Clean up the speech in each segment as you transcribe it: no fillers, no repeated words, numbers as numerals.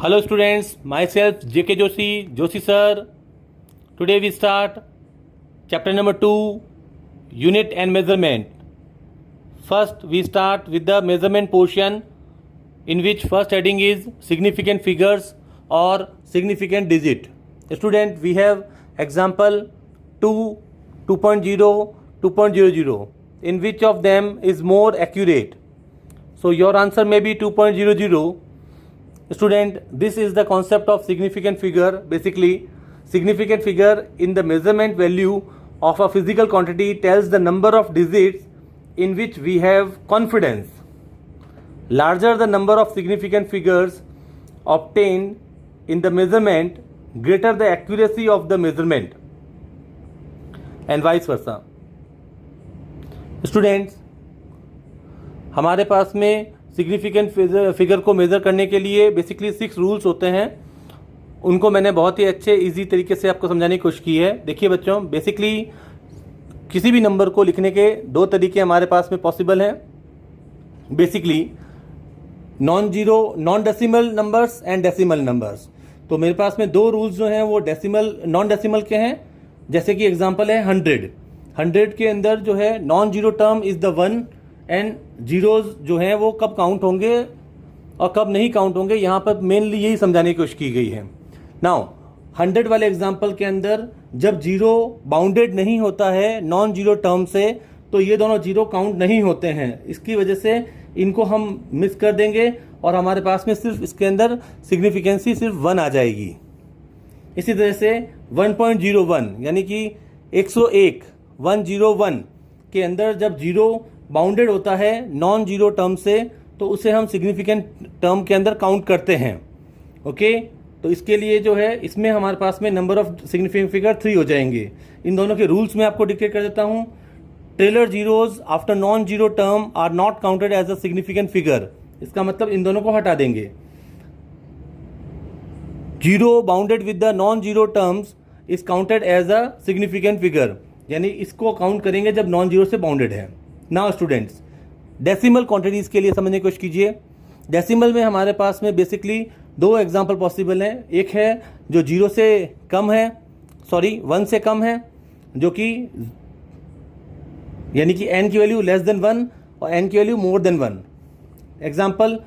Hello students, myself JK Joshi sir. Today we start chapter number 2, unit and measurement. First we start with the measurement portion, in which first heading is significant figures or significant digit. Student, we have example 2, 2.0, 2.00. In which of them is more accurate? So your answer may be 2.00. Student, this is the concept of significant figure. Basically, significant figure in the measurement value of a physical quantity tells the number of digits in which we have confidence. Larger the number of significant figures obtained in the measurement, greater the accuracy of the measurement, and vice versa. Students, हमारे पास में significant figure को measure करने के लिए basically 6 rules होते हैं. उनको मैंने बहुत ही अच्छे इजी तरीके से आपको समझाने की कोशिश की है. देखिए बच्चों, बेसिकली किसी भी नंबर को लिखने के 2 तरीके हमारे पास में पॉसिबल हैं. Basically non decimal numbers and decimal numbers. तो मेरे पास में 2 रूल्स जो हैं वो डेसिमल नॉन डेसिमल के हैं. जैसे कि एग्जांपल है 100 के अंदर जो है non zero term is the 1 and zeros जो हैं वो कब काउंट होंगे और कब नहीं काउंट होंगे, यहाँ पर मेनली यही समझाने की कोशिश की गई है. नाउ 100 वाले एग्जांपल के अंदर जब जीरो बाउंडेड नहीं होता है नॉन जीरो टर्म से, तो ये दोनों जीरो काउंट नहीं होते हैं. इसकी वजह से इनको हम मिस कर देंगे और हमारे पास में सिर्फ इसके अंदर सिग्निफिकेंसी सिर्फ 1 आ जाएगी. इसी तरह से 1.01 यानी कि 101 के अंदर जब जीरो बाउंडेड होता है नॉन जीरो टर्म से, तो उसे हम सिग्निफिकेंट टर्म के अंदर काउंट करते हैं. ओके, तो इसके लिए जो है इसमें हमारे पास में नंबर ऑफ सिग्निफिकेंट फिगर 3 हो जाएंगे. इन दोनों के रूल्स में आपको डिक्लेयर कर देता हूं. Trailing zeros after non zero term are not counted as a significant figure. इसका मतलब इन दोनों को हटा देंगे. Zero bounded with the non zero terms is counted as a significant figure, यानी इसको काउंट करेंगे जब नॉन जीरो से बाउंडेड है. नाउ स्टूडेंट्स, डेसिमल क्वांटिटीज के लिए समझने की कोशिश कीजिए. डेसिमल में हमारे पास में बेसिकली 2 एग्जांपल पॉसिबल हैं. एक है जो 0 से कम है, 1 से कम है, जो कि यानी कि n की वैल्यू लेस देन 1 और n की वैल्यू मोर देन 1. एग्जांपल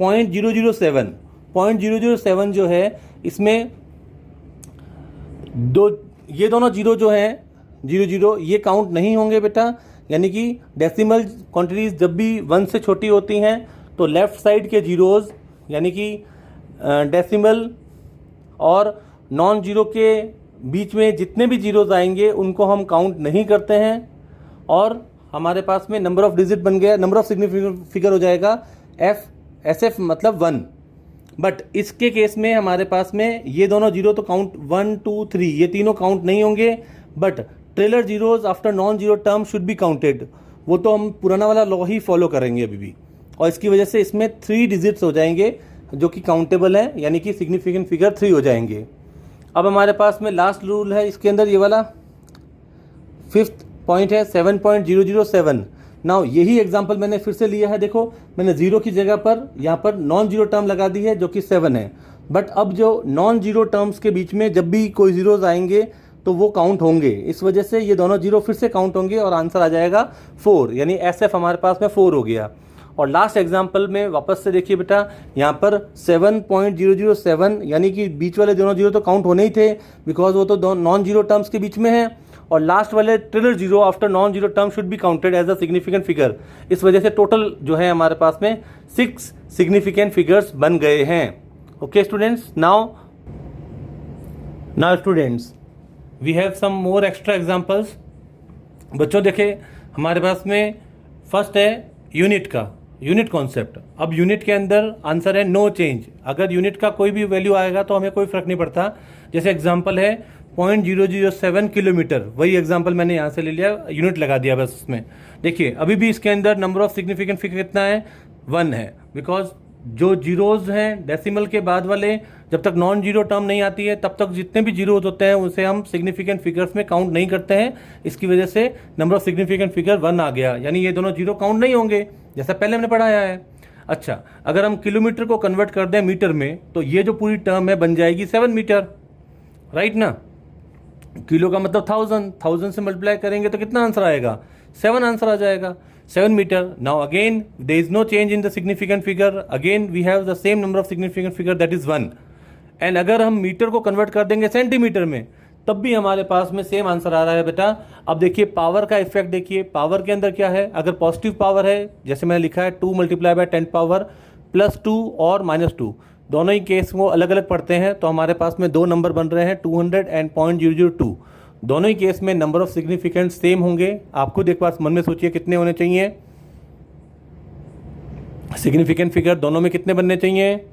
0.007 जो है, इसमें ये दोनों जीरो जो हैं 00 ये काउंट नहीं होंगे बेटा. यानी कि डेसिमल क्वांटिटीज जब भी 1 से छोटी होती हैं तो लेफ्ट साइड के जीरोज़ यानी कि डेसिमल और नॉन जीरो के बीच में जितने भी जीरोज़ आएंगे उनको हम काउंट नहीं करते हैं, और हमारे पास में नंबर ऑफ डिजिट बन गया, नंबर ऑफ सिग्निफिकेंट फिगर हो जाएगा SF मतलब 1. बट इसके केस में हमारे पास में ये दोनों जीरो तो काउंट 1 2 3 ये तीनों काउंट नहीं होंगे. But trailer zeros after non zero term should be counted. वो तो हम पुराना वाला लॉ ही फॉलो करेंगे अभी भी, और इसकी वजह से इसमें 3 डिजिट्स हो जाएंगे जो कि काउंटेबल हैं, यानी कि सिग्निफिकेंट फिगर 3 हो जाएंगे. अब हमारे पास में लास्ट रूल है इसके अंदर, ये वाला 5th पॉइंट है 7.007. नाउ यही एग्जांपल मैंने फिर से लिया है. देखो, मैंने जीरो की जगह पर यहाँ पर नॉन जीरो टर्म लगा दी है जो कि 7 है. बट अब जो नॉन जीरो टर्म्स के बीच में जब भी कोई जीरोज आएंगे तो वो काउंट होंगे. इस वजह से ये दोनों जीरो फिर से काउंट होंगे और आंसर आ जाएगा 4, यानी SF हमारे पास में 4 हो गया. और लास्ट एग्जांपल में वापस से देखिए बेटा, यहाँ पर 7.007 यानी कि बीच वाले दोनों जीरो तो काउंट होने ही थे, बिकॉज वो तो नॉन जीरो टर्म्स के बीच में है, और लास्ट वाले trailing zero after non zero term should be counted as a significant figure. इस वजह से टोटल जो है हमारे पास में 6 सिग्निफिकेंट फिगर्स बन गए हैं. Okay students, now students we have some more extra examples. बच्चों देखिए, हमारे पास में फर्स्ट है यूनिट कॉन्सेप्ट. अब यूनिट के अंदर आंसर है नो चेंज. अगर यूनिट का कोई भी वैल्यू आएगा तो हमें कोई फर्क नहीं पड़ता. जैसे एग्जांपल है 0.007 किलोमीटर, वही एग्जांपल मैंने यहाँ से ले लिया, यूनिट लगा दिया बस उसमें. देखिए अभी भी इसके अंदर नंबर ऑफ सिग्निफिकेंट फिगर कितना है, 1 है, बिकॉज जो जीरोज हैं डेसिमल के बाद वाले, जब तक नॉन जीरो टर्म नहीं आती है तब तक जितने भी जीरोज होते हैं उसे हम सिग्निफिकेंट फिगर्स में काउंट नहीं करते हैं. इसकी वजह से नंबर ऑफ सिग्निफिकेंट फिगर 1 आ गया, यानी ये दोनों जीरो काउंट नहीं होंगे, जैसा पहले हमने पढ़ाया है. अच्छा, अगर हम किलोमीटर को कन्वर्ट कर दें मीटर में तो ये जो पूरी टर्म है बन जाएगी 7 मीटर, राइट ना। किलो का मतलब 1000 से मल्टीप्लाई करेंगे तो कितना आंसर आएगा, 7 आंसर आ जाएगा, 7 meter. Now again there is no change in the significant figure, again we have the same number of significant figure that is 1। And अगर हम मीटर को कन्वर्ट कर देंगे सेंटीमीटर में तब भी हमारे पास में सेम आंसर आ रहा है बेटा। अब देखिए पावर का इफेक्ट देखिए, पावर के अंदर क्या है, अगर पॉजिटिव पावर है जैसे मैंने लिखा है 2 मल्टीप्लाई बाय 10 पावर +2 और -2, दोनों ही केस को अलग अलग पढ़ते हैं तो हमारे पास में दो नंबर बन रहे हैं 200 एंड 0.002। दोनों ही केस में नंबर ऑफ सिग्निफिकेंट सेम होंगे। आपको एक बार मन में सोचिए कितने होने चाहिए सिग्निफिकेंट फिगर, दोनों में कितने बनने चाहिए,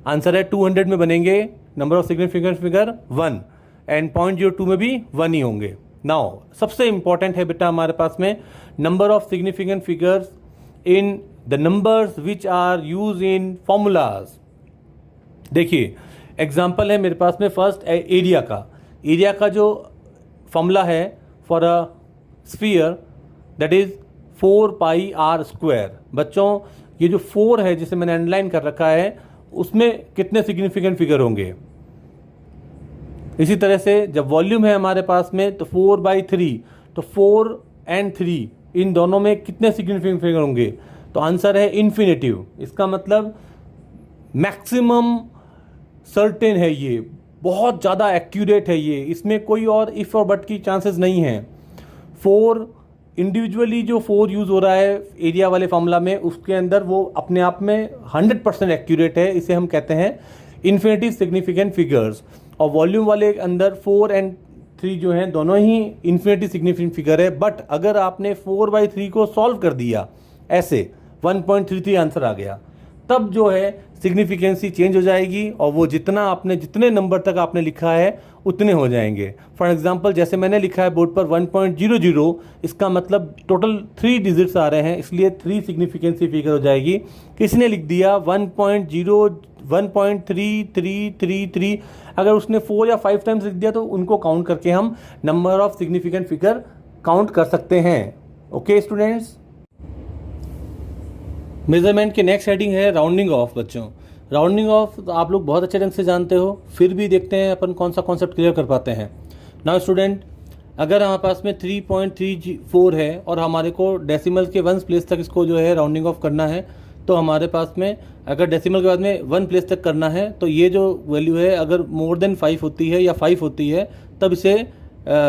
आंसर है 200 में बनेंगे number of significant figure 1 and 0.02 में भी 1 ही होंगे। नाउ सबसे इंपॉर्टेंट है बेटा हमारे पास में number of significant figures in the numbers which are use in formulas. देखिए एग्जाम्पल है मेरे पास में फर्स्ट एरिया का, एरिया का जो फॉर्मूला है for a sphere that is 4πr²। बच्चों ये जो 4 है जिसे मैंने अंडरलाइन कर रखा है उसमें कितने सिग्निफिकेंट फिगर होंगे। इसी तरह से जब वॉल्यूम है हमारे पास में तो 4/3, तो 4 और 3 इन दोनों में कितने सिग्निफिकेंट फिगर होंगे, तो आंसर है इन्फिनेटिव। इसका मतलब मैक्सिमम सर्टेन है, ये बहुत ज़्यादा एक्यूरेट है ये, इसमें कोई और इफ़ और बट की चांसेस नहीं है। 4 इंडिविजुअली जो 4 यूज़ हो रहा है एरिया वाले फॉर्मूला में उसके अंदर वो अपने आप में 100% एक्यूरेट है, इसे हम कहते हैं इन्फिनेटिव सिग्निफिकेंट फिगर्स। और वॉल्यूम वाले अंदर 4 और 3 जो हैं दोनों ही इन्फिनेटिव सिग्निफिकेंट फिगर है। बट अगर आपने 4/3 को सॉल्व कर दिया ऐसे 1.33 आंसर आ गया, तब जो है सिग्निफिकेंसी चेंज हो जाएगी और वो जितने नंबर तक आपने लिखा है उतने हो जाएंगे। फॉर एग्जांपल जैसे मैंने लिखा है बोर्ड पर 1.00, इसका मतलब टोटल 3 डिजिट्स आ रहे हैं इसलिए 3 सिग्निफिकेंसी फिगर हो जाएगी। किसने लिख दिया 1.3333, अगर उसने 4 या 5 टाइम्स लिख दिया तो उनको काउंट करके हम number of significant figure count कर सकते हैं। ओके स्टूडेंट्स, मेजरमेंट की नेक्स्ट हेडिंग है राउंडिंग ऑफ। बच्चों राउंडिंग ऑफ आप लोग बहुत अच्छे ढंग से जानते हो, फिर भी देखते हैं अपन कौन सा कॉन्सेप्ट क्लियर कर पाते हैं। नाउ स्टूडेंट, अगर हमारे पास में 3.34 है और हमारे को डेसिमल के 1 प्लेस तक इसको जो है राउंडिंग ऑफ करना है, तो हमारे पास में अगर डेसिमल के बाद में 1 प्लेस तक करना है तो ये जो वैल्यू है अगर मोर देन 5 होती है या 5 होती है तब इसे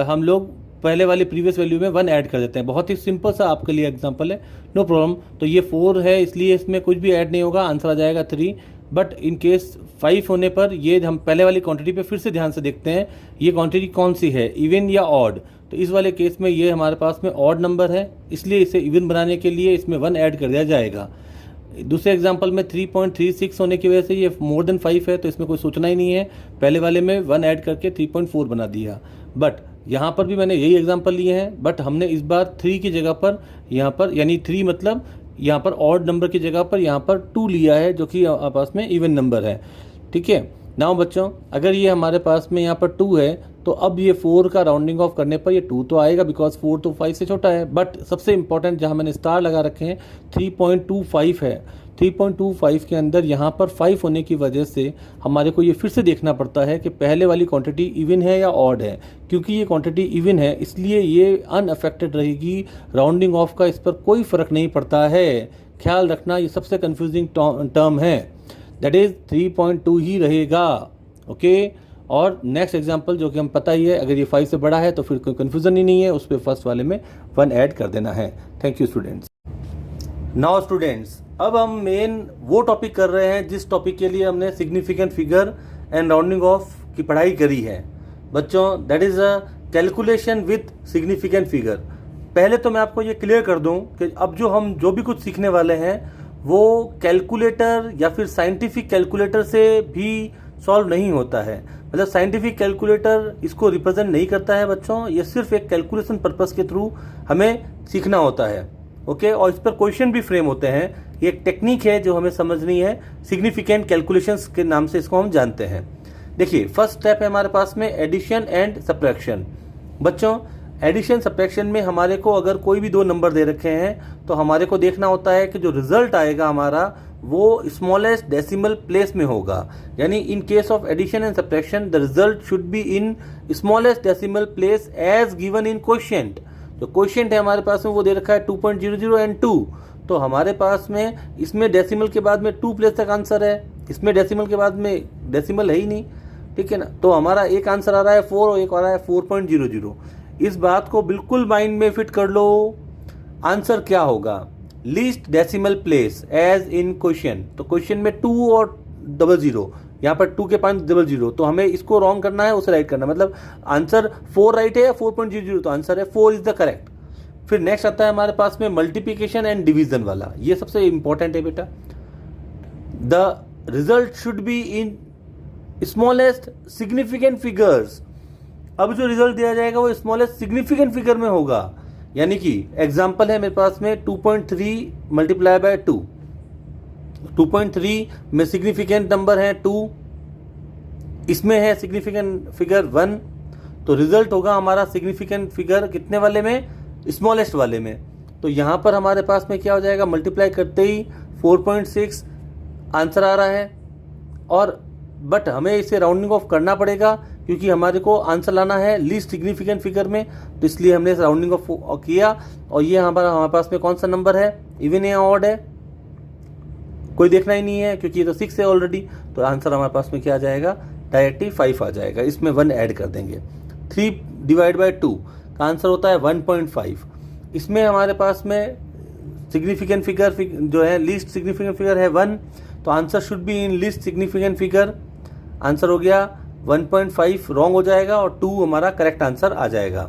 हम लोग पहले वाली प्रीवियस वैल्यू में 1 ऐड कर देते हैं। बहुत ही सिंपल सा आपके लिए एग्जांपल है, नो प्रॉब्लम। तो ये 4 है इसलिए इसमें कुछ भी ऐड नहीं होगा, आंसर आ जाएगा 3। बट इन केस 5 होने पर ये हम पहले वाली क्वांटिटी पे फिर से ध्यान से देखते हैं, ये क्वांटिटी कौन सी है, इवन या ऑड। तो इस वाले केस में ये हमारे पास में ऑड नंबर है इसलिए इसे इवन बनाने के लिए इसमें 1 ऐड कर दिया जाएगा। दूसरे एग्जांपल में 3.36 होने की वजह से ये मोर देन 5 है तो इसमें कोई सोचना ही नहीं है, पहले वाले में 1 ऐड करके 3.4 बना दिया। बट यहाँ पर भी मैंने यही एग्जांपल लिए हैं, बट हमने इस बार 3 की जगह पर यहाँ पर यानी 3 मतलब यहाँ पर ऑड नंबर की जगह पर यहाँ पर 2 लिया है जो कि आपस में इवन नंबर है। ठीक है। नाउ बच्चों, अगर ये हमारे पास में यहाँ पर 2 है तो अब ये 4 का राउंडिंग ऑफ करने पर ये 2 तो आएगा बिकॉज 4 तो 5 से छोटा है। बट सबसे इंपॉर्टेंट जहाँ मैंने स्टार लगा रखे हैं 3.25 है। 3.25 के अंदर यहाँ पर 5 होने की वजह से हमारे को ये फिर से देखना पड़ता है कि पहले वाली क्वांटिटी इवन है या ऑड है। क्योंकि ये क्वांटिटी इवन है इसलिए ये अनअफेक्टेड रहेगी, राउंडिंग ऑफ का इस पर कोई फ़र्क नहीं पड़ता है। ख्याल रखना ये सबसे कन्फ्यूजिंग टर्म है, दैट इज़ 3.2 ही रहेगा। ओके। और नेक्स्ट एग्जांपल जो कि हम पता ही है, अगर ये 5 से बड़ा है तो फिर कोई कन्फ्यूज़न ही नहीं है, उस पर फर्स्ट वाले में 1 ऐड कर देना है। Thank you students. Now students, अब हम मेन वो टॉपिक कर रहे हैं जिस टॉपिक के लिए हमने significant figure and rounding off की पढ़ाई करी है। बच्चों that is a calculation with significant figure. पहले तो मैं आपको ये क्लियर कर दूं कि अब हम जो भी कुछ सीखने वाले हैं वो कैलकुलेटर या फिर साइंटिफिक कैलकुलेटर से भी सॉल्व नहीं होता है। मतलब साइंटिफिक कैलकुलेटर इसको रिप्रेजेंट नहीं करता है बच्चों, ये सिर्फ एक कैलकुलेशन पर्पस के थ्रू हमें सीखना होता है। ओके। और इस पर क्वेश्चन भी फ्रेम होते हैं। ये एक टेक्निक है जो हमें समझनी है, सिग्निफिकेंट कैलकुलेशंस के नाम से इसको हम जानते हैं। देखिए फर्स्ट स्टेप है हमारे पास में एडिशन एंड सब्ट्रैक्शन। बच्चों एडिशन सब्ट्रैक्शन में हमारे को अगर कोई भी 2 नंबर दे रखे हैं तो हमारे को देखना होता है कि जो रिजल्ट आएगा हमारा वो स्मॉलेस्ट डेसिमल प्लेस में होगा। यानी in case of addition and subtraction the result should be in smallest decimal place as given in quotient. जो क्वोशिएंट है हमारे पास में वो दे रखा है 2.00 एंड 2, तो हमारे पास में इसमें डेसिमल के बाद में 2 प्लेस तक आंसर है, इसमें डेसिमल के बाद में डेसिमल है ही नहीं, ठीक है ना। तो हमारा एक आंसर आ रहा है 4 और एक आ रहा है 4.00। इस बात को बिल्कुल माइंड में फिट कर लो। आंसर क्या होगा? Least decimal place as in question. तो क्वेश्चन में 2 और 00, यहाँ पर 2 के 500, तो हमें इसको रॉन्ग करना है, उसे राइट करना है। मतलब आंसर 4 राइट है या 4.00, तो आंसर है 4 इज द करेक्ट। फिर नेक्स्ट आता है हमारे पास में मल्टीप्लिकेशन एंड डिवीजन वाला। ये सबसे इंपॉर्टेंट है बेटा। The result should be in smallest significant figures. अब जो रिजल्ट दिया जाएगा वो स्मॉलेस्ट सिग्निफिकेंट फिगर में होगा। यानी कि एग्जाम्पल है मेरे पास में 2.3 मल्टीप्लाई बाय 2, 2.3 में सिग्निफिकेंट नंबर है 2, इसमें है सिग्निफिकेंट फिगर 1, तो रिजल्ट होगा हमारा सिग्निफिकेंट फिगर कितने वाले में? स्मॉलेस्ट वाले में। तो यहाँ पर हमारे पास में क्या हो जाएगा? मल्टीप्लाई करते ही 4.6 आंसर आ रहा है, और बट हमें इसे राउंडिंग ऑफ करना पड़ेगा क्योंकि हमारे को आंसर लाना है लीस्ट सिग्निफिकेंट फिगर में, तो इसलिए हमने इस राउंडिंग ऑफ किया। और ये हमारे पास में कौन सा नंबर है? इवन या ऑड है? कोई देखना ही नहीं है क्योंकि ये तो 6 है ऑलरेडी। तो आंसर हमारे पास में क्या आ जाएगा? डायरेक्टली 5 आ जाएगा। इसमें 1 ऐड कर देंगे। 3 डिवाइड बाय 2 का आंसर होता है 1.5। इसमें हमारे पास में सिग्निफिकेंट फिगर जो है लीस्ट सिग्निफिकेंट फिगर है 1, तो answer should be in least significant figure. Answer हो गया 1.5 रॉन्ग हो जाएगा और 2 हमारा करेक्ट आंसर आ जाएगा।